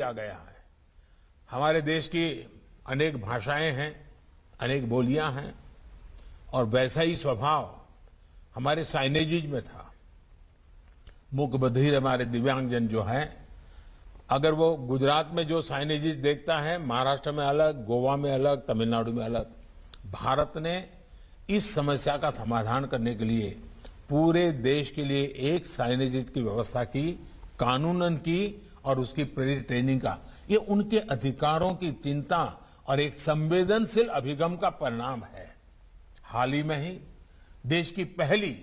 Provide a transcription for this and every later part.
आ गया है। हमारे देश की अनेक भाषाएं हैं, अनेक बोलियां हैं और वैसा ही स्वभाव हमारे साइनेजेज में था। मूक बधिर हमारे दिव्यांगजन जो है, अगर वो गुजरात में जो साइनेजेस देखता है, महाराष्ट्र में अलग, गोवा में अलग, तमिलनाडु में अलग। भारत ने इस समस्या का समाधान करने के लिए पूरे देश के लिए एक साइनेजेस की व्यवस्था की, कानूनन की और उसकी प्रेरित ट्रेनिंग का। ये उनके अधिकारों की चिंता और एक संवेदनशील अभिगम का परिणाम है। हाल ही में ही देश की पहली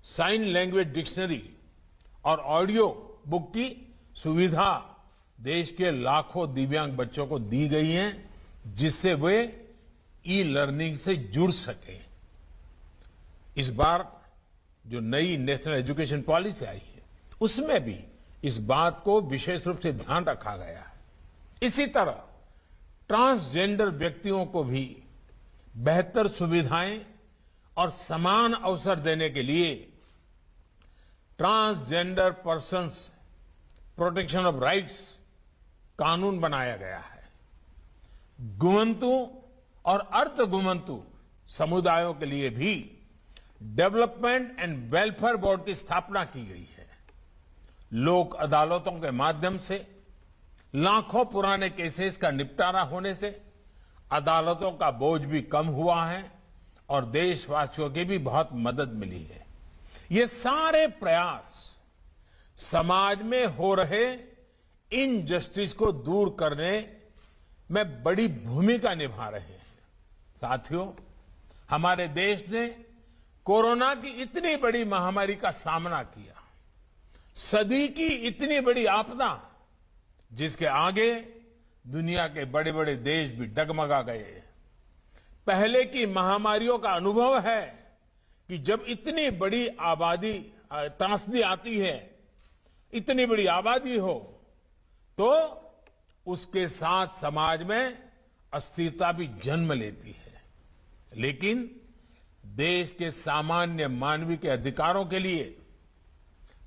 साइन लैंग्वेज डिक्शनरी और ऑडियो बुक की सुविधा देश के लाखों दिव्यांग बच्चों को दी गई है, जिससे वे ई लर्निंग से जुड़ सके। इस बार जो नई नेशनल एजुकेशन पॉलिसी आई है, उसमें भी इस बात को विशेष रूप से ध्यान रखा गया है। इसी तरह ट्रांसजेंडर व्यक्तियों को भी बेहतर सुविधाएं और समान अवसर देने के लिए transgender persons protection of rights कानून बनाया गया है। गुमंतु और अर्ध गुमंतु समुदायों के लिए भी डेवलपमेंट एंड वेलफेयर बोर्ड की स्थापना की गई है। लोक अदालतों के माध्यम से लाखों पुराने केसेस का निपटारा होने से अदालतों का बोझ भी कम हुआ है और देशवासियों की भी बहुत मदद मिली है। ये सारे प्रयास समाज में हो रहे इनजस्टिस को दूर करने में बड़ी भूमिका निभा रहे हैं। साथियों, हमारे देश ने कोरोना की इतनी बड़ी महामारी का सामना किया, सदी की इतनी बड़ी आपदा जिसके आगे दुनिया के बड़े बड़े देश भी डगमगा गए। पहले की महामारियों का अनुभव है कि जब इतनी बड़ी आबादी त्रासदी आती है, इतनी बड़ी आबादी हो, तो उसके साथ समाज में अस्थिरता भी जन्म लेती है। लेकिन देश के सामान्य मानवीय के अधिकारों के लिए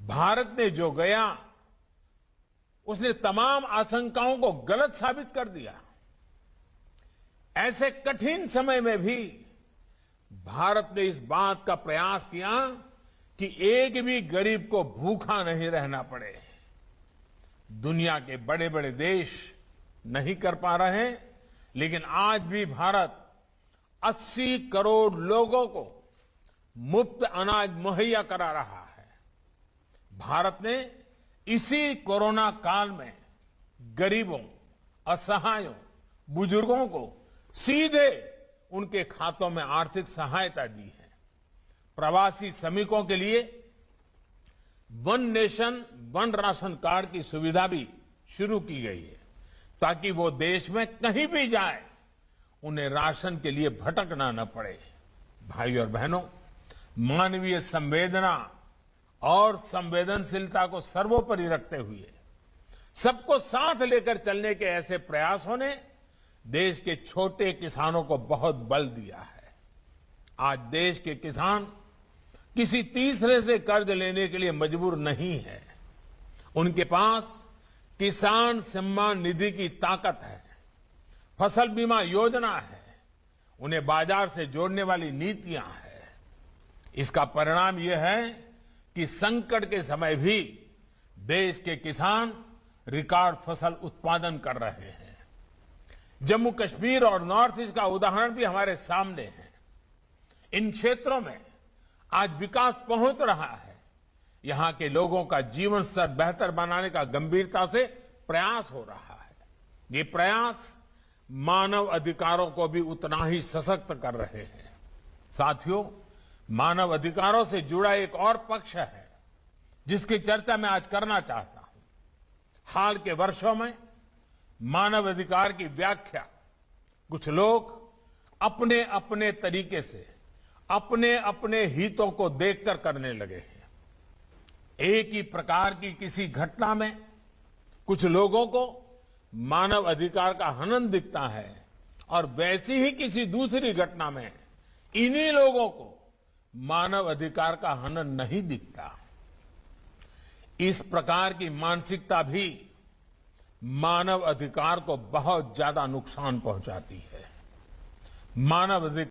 भारत ने जो गया, उसने तमाम आशंकाओं को गलत साबित कर दिया। ऐसे कठिन समय में भी भारत ने इस बात का प्रयास किया कि एक भी गरीब को भूखा नहीं रहना पड़े। दुनिया के बड़े बड़े देश नहीं कर पा रहे, लेकिन आज भी भारत 80 करोड़ लोगों को मुफ्त अनाज मुहैया करा रहा है। भारत ने इसी कोरोना काल में गरीबों, असहायों, बुजुर्गों को सीधे उनके खातों में आर्थिक सहायता दी है। प्रवासी श्रमिकों के लिए one nation one ration card की सुविधा भी शुरू की गई है, ताकि वो देश में कहीं भी जाए उन्हें राशन के लिए भटकना न पड़े। भाई और बहनों, मानवीय संवेदना और संवेदनशीलता को सर्वोपरि रखते हुए सबको साथ लेकर चलने के ऐसे प्रयासों ने देश के छोटे किसानों को बहुत बल दिया है। आज देश के किसान किसी तीसरे से कर्ज लेने के लिए मजबूर नहीं है। उनके पास किसान सम्मान निधि की ताकत है, फसल बीमा योजना है, उन्हें बाजार से जोड़ने वाली नीतियां हैं। इसका परिणाम यह है कि संकट के समय भी देश के किसान रिकॉर्ड फसल उत्पादन कर रहे हैं। जम्मू कश्मीर और नॉर्थ ईस्ट का उदाहरण भी हमारे सामने है। इन क्षेत्रों में आज विकास पहुंच रहा है। यहां के लोगों का जीवन स्तर बेहतर बनाने का गंभीरता से प्रयास हो रहा है। ये प्रयास मानव अधिकारों को भी उतना ही सशक्त कर रहे हैं। साथियों, मानव अधिकारों से जुड़ा एक और पक्ष है जिसकी चर्चा मैं आज करना चाहता हूं। हाल के वर्षों में मानव अधिकार की व्याख्या कुछ लोग अपने अपने तरीके से अपने अपने हितों को देखकर करने लगे हैं। एक ही प्रकार की किसी घटना में कुछ लोगों को मानव अधिकार का हनन दिखता है और वैसी ही किसी दूसरी घटना में इन्हीं लोगों को मानव अधिकार का हनन नहीं दिखता। इस प्रकार की मानसिकता भी मानव अधिकार को बहुत ज्यादा नुकसान पहुंचाती है। मानव अधिकार